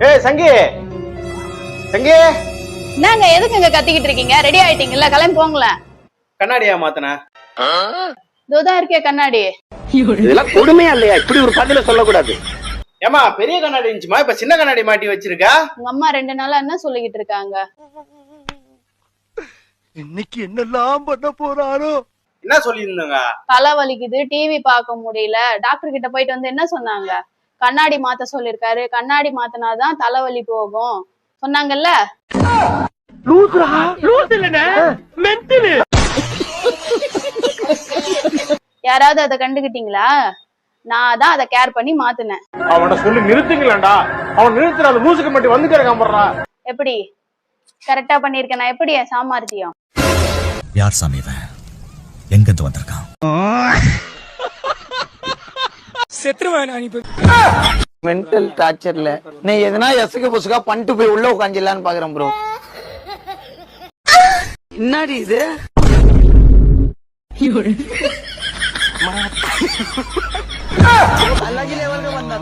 ஏய் சங்கி, சங்கி என்னங்க எதுக்குங்க கத்திக்கிட்டு இருக்கீங்க? ரெடி ஆயிட்டீங்கல்ல, கிளம்பி போங்களேன். கண்ணாடியா மாத்தன? இதோதான் இருக்கே கண்ணாடி. இதெல்லாம் கொடுமையா இல்லையா? இப்படி ஒரு பதில சொல்லக்கூடாது. ஏமா பெரிய கண்ணாடி இருந்துச்சுமா, இப்ப சின்ன கண்ணாடி மாட்டி வச்சிருக்கா. உங்க அம்மா 2 நாளா என்ன சொல்லிக்கிட்டு இருக்காங்க? இன்னைக்கு என்னெல்லாம் பண்ண போறாரோ? என்ன சொல்லியிருந்தாங்க? தலை வலிக்குது, டிவி பார்க்க முடியல. டாக்டர் கிட்ட போயிட்டு வந்து என்ன சொன்னாங்க? கண்ணாடி மாத்த சொல்லிருக்காரு, கண்ணாடி மாத்தினாதான் தலைவலி போகும் சொன்னாங்கல்ல. யாராவது அதை கண்டுகிட்டீங்களா? நான் தான் அதை கேர் பண்ணி மாத்தினேன். அவன சொல்லி நிறுத்துங்களேன்டா. அவன் நிறுத்துற அந்த மூசுக்கு மட்டும் வந்து கிடக்காமறா. எப்படி கரெக்டா பண்ணிருக்கேன் நான்? எப்படி என் சாமர்த்தியம்? யார் சாமி இவன்? எங்க இருந்து வந்திருக்கான்? மென்டல் டார்ச்சர்ல நீ எதனா எசுக்கு புசுக்கா பண்ணிட்டு போய் உள்ள உட்காந்துலான்னு பாக்குறேன் ப்ரோ. என்னடி இது? अलग ही लेवल का बंदा